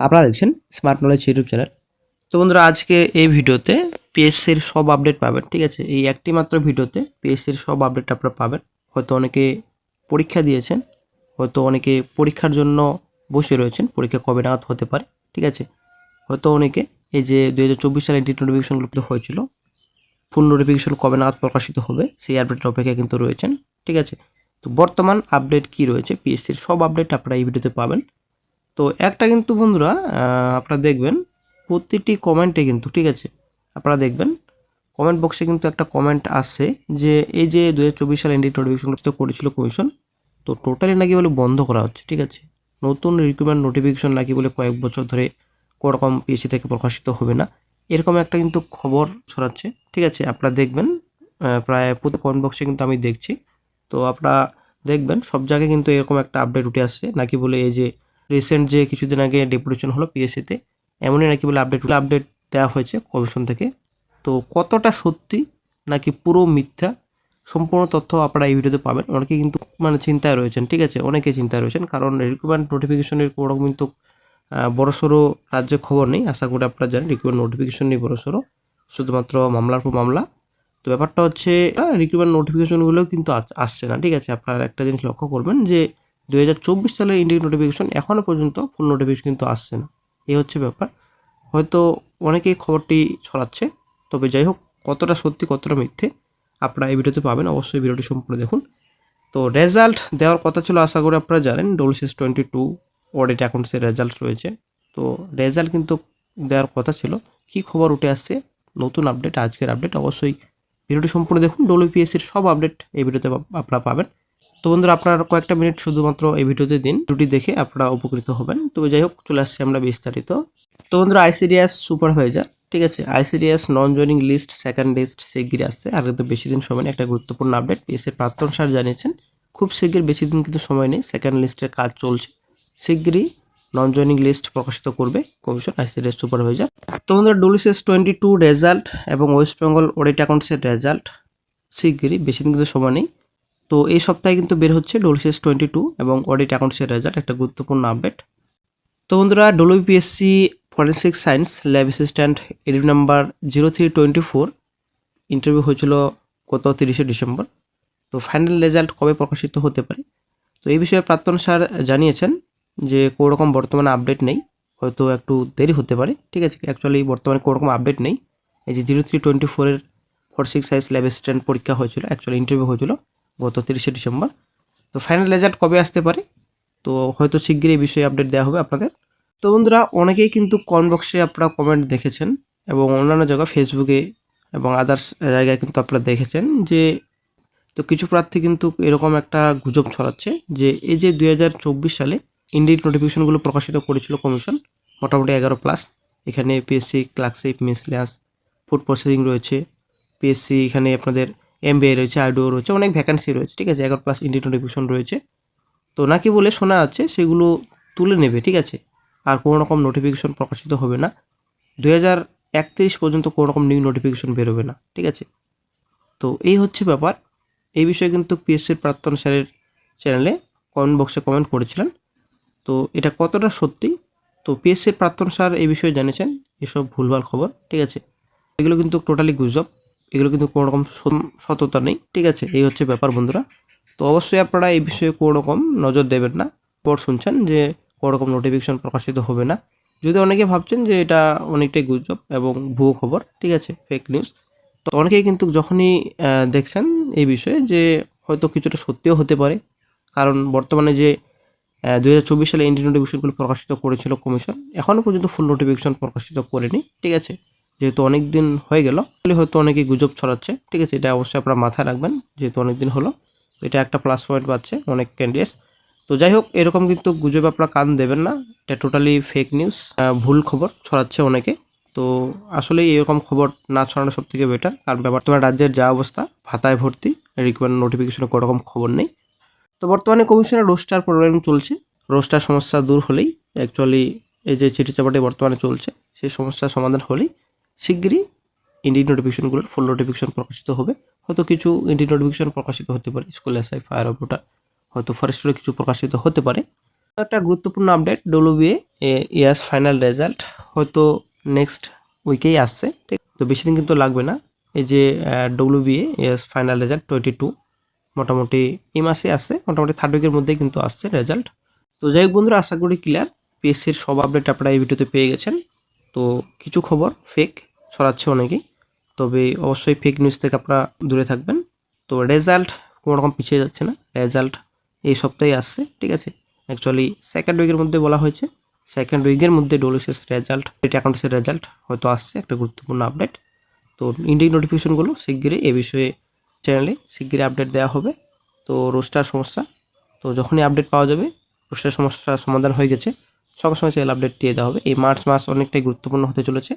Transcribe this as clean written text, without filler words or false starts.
আপনারা দেখছেন smart knowledge YouTube channel. তো বন্ধুরা, আজকে এই ভিডিওতে পিএসসির সব আপডেট পাবেন। ঠিক আছে, এই একটি মাত্র ভিডিওতে পিএসসির সব আপডেট আপনারা পাবেন। হয়তো অনেকে পরীক্ষা দিয়েছেন, হয়তো অনেকে পরীক্ষার জন্য বসে রয়েছেন, পরীক্ষা কবে নাগাদ হতে পারে। ঠিক আছে, হয়তো অনেকে এই যে 2024 সালে এন্ট্রি নোটিফিকেশনগুলো হয়েছিল, ফুল নোটিফিকেশন কবে নাগাদ প্রকাশিত হবে সেই আপডেটের অপেক্ষায় কিন্তু রয়েছেন। ঠিক আছে, তো বর্তমান আপডেট কি রয়েছে পিএসসির সব আপডেট আপনারা এই ভিডিওতে পাবেন। তো একটা কিন্তু বন্ধুরা আপনারা দেখবেন প্রতিটি কমেন্টে কিন্তু, ঠিক আছে, আপনারা দেখবেন কমেন্ট বক্সে কিন্তু একটা কমেন্ট আসছে যে এই যে 2024 সালে এন্ট্রি নোটিফিকেশন তো করেছিল কমিশন, তো টোটালি নাকি বলে বন্ধ করা হচ্ছে। ঠিক আছে, নতুন রিক্রুটমেন্ট নোটিফিকেশন নাকি বলে কয়েক বছর ধরে কোনোরকম পিএসসি থেকে প্রকাশিত হবে না, এরকম একটা কিন্তু খবর ছড়াচ্ছে। ঠিক আছে, আপনারা দেখবেন প্রায় প্রতি কমেন্ট বক্সে কিন্তু আমি দেখছি। তো আপনারা দেখবেন সব জায়গায় কিন্তু এরকম একটা আপডেট উঠে আসছে নাকি বলে এই যে রিসেন্ট যে কিছুদিন আগে ডেপুটেশন হলো পিএসসিতে, এমনই নাকি বলে আপডেট দেওয়া হয়েছে কমিশন থেকে। তো কতটা সত্যি নাকি পুরো মিথ্যা সম্পূর্ণ তথ্য আপনারা এই ভিডিওতে পাবেন। অনেকে কিন্তু চিন্তায় রয়েছেন। ঠিক আছে, অনেকে চিন্তায় রয়েছেন, কারণ রিক্রুটমেন্ট নোটিফিকেশনের কোনো কিন্তু বড়সড় রাজ্যে খবর নেই। আশা করি আপনারা জানেন রিক্রুটমেন্ট নোটিফিকেশন নেই বড়সড়, শুধুমাত্র মামলার পর মামলা। তো ব্যাপারটা হচ্ছে রিক্রুটমেন্ট নোটিফিকেশনগুলোও কিন্তু আসছে না। ঠিক আছে, আপনারা একটা জিনিস লক্ষ্য করবেন যে 2024 সালের ইন্ডিয়ান নোটিফিকেশন এখনও পর্যন্ত ফুল নোটিফিকেশন কিন্তু আসছে না। এই হচ্ছে ব্যাপার। হয়তো অনেকেই খবরটি ছড়াচ্ছে, তবে যাই হোক কতটা সত্যি কতটা মিথ্যে আপনারা এই ভিডিওতে পাবেন। অবশ্যই ভিডিওটি সম্পূর্ণ দেখুন। তো রেজাল্ট দেওয়ার কথা ছিল, আশা করি আপনারা জানেন WCS 22 অডিট অ্যাকাউন্টসের রেজাল্ট রয়েছে। তো রেজাল্ট কিন্তু দেওয়ার কথা ছিল। কি খবর উঠে আসছে, নতুন আপডেট, আজকের আপডেট, অবশ্যই ভিডিওটি সম্পূর্ণ দেখুন। WPSCর সব আপডেট এই ভিডিওতে আপনারা পাবেন। তো বন্ধুরা, আপনারা কয়েকটা মিনিট শুধুমাত্র এই ভিডিওতে দিন, ভিডিওটি দেখে আপনারা উপকৃত হবেন। তবে যাই হোক, চলে আসছে আমরা বিস্তারিত। তো বন্ধুরা, আইসিডিএস সুপারভাইজার, ঠিক আছে, ICDS non joining list second list শিগগিরই আসছে। আর কিন্তু বেশি দিন সময় নেই, একটা গুরুত্বপূর্ণ আপডেট পিএসসির প্রাক্তন স্যার জানিয়েছেন খুব শিগগির, বেশি দিন কিন্তু সময় নেই, সেকেন্ড লিস্টের কাজ চলছে, শিগগিরই নন জয়নিং লিস্ট প্রকাশিত করবে কমিশন আইসিডিএস সুপারভাইজার। তো বন্ধুরা, WCS 22 রেজাল্ট এবং ওয়েস্ট বেঙ্গল অডিট অ্যাকাউন্টসের রেজাল্ট শিগগিরই, বেশি দিন কিন্তু সময় নেই। তো এই সপ্তাহে কিন্তু বের হচ্ছে WCS 22 এবং অডিট অ্যাকাউন্টসের রেজাল্ট, একটা গুরুত্বপূর্ণ আপডেট। তো বন্ধুরা, WPSC forensic science lab assistant edit number 0324 interview হয়েছিল গত 30শে ডিসেম্বর। তো ফাইনাল রেজাল্ট কবে প্রকাশিত হতে পারে, তো এই বিষয়ে প্রাক্তন স্যার জানিয়েছেন যে কোনো রকম বর্তমানে আপডেট নেই, হয়তো একটু দেরি হতে পারে। ঠিক আছে, অ্যাকচুয়ালি বর্তমানে কোনো রকম আপডেট নেই। এই যে 0324 ফরেন্সিক সায়েন্স ল্যাব অ্যাসিস্ট্যান্ট পরীক্ষা হয়েছিল, অ্যাকচুয়ালি ইন্টারভিউ হয়েছিল গত 30শে ডিসেম্বর। তো ফাইনাল রেজাল্ট কবে আসতে পারে, তো হয়তো শিগগিরই এই বিষয়ে আপডেট দেওয়া হবে আপনাদের। তো বন্ধুরা, অনেকেই কিন্তু কমেন্ট বক্সে আপনারা কমেন্ট দেখেছেন এবং অন্যান্য জায়গায় ফেসবুকে এবং আদার্স জায়গায় কিন্তু আপনারা দেখেছেন যে, তো কিছু প্রার্থী কিন্তু এরকম একটা গুজব ছড়াচ্ছে যে এই যে 2024 সালে ইন্ডিয়ান নোটিফিকেশনগুলো প্রকাশিত করেছিল কমিশন, মোটামুটি 11+, এখানে PSC clerkship, miscellaneous, food processing রয়েছে, পিএসসি এখানে আপনাদের এমবিএ রয়েছে, আইডিও রয়েছে, অনেক ভ্যাকান্সি রয়েছে। ঠিক আছে, 11+ ইন্ডিয়ান নোটিফিকেশন রয়েছে। তো নাকি বলে শোনা যাচ্ছে সেগুলো তুলে নেবে। ঠিক আছে, আর কোনো রকম নোটিফিকেশন প্রকাশিত হবে না, 2031 পর্যন্ত কোনো রকম নিউ নোটিফিকেশন বেরোবে না। ঠিক আছে, তো এই হচ্ছে ব্যাপার। এই বিষয়ে কিন্তু পিএসসির প্রাক্তন স্যারের চ্যানেলে কমেন্ট বক্সে কমেন্ট করেছিলেন। তো এটা কতটা সত্যি, তো পিএসসির প্রাক্তন স্যার এই বিষয়ে জানিয়েছেন এসব ভুলভাল খবর। ঠিক আছে, এগুলো কিন্তু টোটালি গুজব, এগুলো কিন্তু কোনো রকম সততা নেই। ঠিক আছে, এই হচ্ছে ব্যাপার বন্ধুরা। তো অবশ্যই আপনারা এই বিষয়ে কোনো রকম নজর দেবেন না। পর শুনছেন যে কোনো রকম নোটিফিকেশন প্রকাশিত হবে না, যদি অনেকে ভাবছেন যে এটা অনেকটাই গুজব এবং ভুয়ো খবর, ঠিক আছে, ফেক নিউজ। তো অনেকেই কিন্তু যখনই দেখছেন এই বিষয়ে যে হয়তো কিছুটা সত্যিও হতে পারে, কারণ বর্তমানে যে 2024 সালে ইন্ডিয়ান নোটিফিকেশনগুলো প্রকাশিত করেছিল কমিশন, এখনও পর্যন্ত ফুল নোটিফিকেশন প্রকাশিত করেনি। ঠিক আছে, যেহেতু অনেক দিন হয়ে গেল, হয়তো অনেকেই গুজব ছড়াচ্ছে। ঠিক আছে, এটা অবশ্যই আপনারা মাথায় রাখবেন, যেহেতু অনেক দিন হলো, এটা একটা প্লাস পয়েন্ট পাচ্ছে অনেক ক্যান্ডিডেটস। তো যাই হোক, এরকম কিন্তু গুজবে আপনারা কান দেবেন না, এটা টোটালি ফেক নিউজ, ভুল খবর ছড়াচ্ছে অনেকে। তো আসলে এরকম খবর না ছড়ানো সব থেকে বেটার, কারণ বর্তমানে রাজ্যের যা অবস্থা, ভাতায় ভর্তি, রিকোয়ারমেন্ট নোটিফিকেশনে কোনো রকম খবর নেই। তো বর্তমানে কমিশনের রোস্টার প্রোগ্রাম চলছে, রোস্টার সমস্যা দূর হলেই, অ্যাকচুয়ালি এই যে চিঠি চাপাটি বর্তমানে চলছে সেই সমস্যার সমাধান হলেই শিগগিরই ইন্ডিয়ান নোটিফিকেশনগুলোর ফুল নোটিফিকেশন প্রকাশিত হবে। হয়তো কিছু ইন্ডিয়ান নোটিফিকেশন প্রকাশিত হতে পারে, school SI, fire of voter, হয়তো ফরেস্টেরও কিছু প্রকাশিত হতে পারে। একটা গুরুত্বপূর্ণ আপডেট ডব্লিউবিএ ইয়াস ফাইনাল রেজাল্ট হয়তো নেক্সট উইকেই আসছে, ঠিক। তো বেশি দিন কিন্তু লাগবে না। এই যে ডব্লিউবিএ ইয়াস ফাইনাল রেজাল্ট 22 মোটামুটি এই মাসে আসছে, মোটামুটি 3rd উইকের মধ্যেই কিন্তু আসছে রেজাল্ট। তো যাই হোক বন্ধুরা, আশা করি ক্লিয়ার। পিএসসির সব আপডেট আপনারা এই ভিডিওতে পেয়ে গেছেন। তো কিছু খবর ফেক ছড়াচ্ছে অনেকেই, তবে অবশ্যই ফেক নিউজ থেকে আপনারা দূরে থাকবেন। তো রেজাল্ট কোনো রকম পিছিয়ে যাচ্ছে না, রেজাল্ট এই সপ্তাহে আসছে, ঠিক আছে। অ্যাকচুয়ালি 2nd উইকের মধ্যে বলা হয়েছে, 2nd উইকের মধ্যে ডব্লিউবিসিএস রেজাল্ট, অ্যাকাউন্টসের রেজাল্ট হয়তো আসছে, একটা গুরুত্বপূর্ণ আপডেট। তো ইন্ডিক নোটিফিকেশনগুলো শিগগিরই এ বিষয়ে চ্যানেলে শিগগিরই আপডেট দেওয়া হবে। তো রোস্টার সমস্যা, তো যখনই আপডেট পাওয়া যাবে, রোস্টার সমস্যার সমাধান হয়ে গেছে, সঙ্গে সঙ্গে চ্যানেল আপডেট দিয়ে দেওয়া হবে। এই মার্চ মাস অনেকটাই গুরুত্বপূর্ণ হতে চলেছে।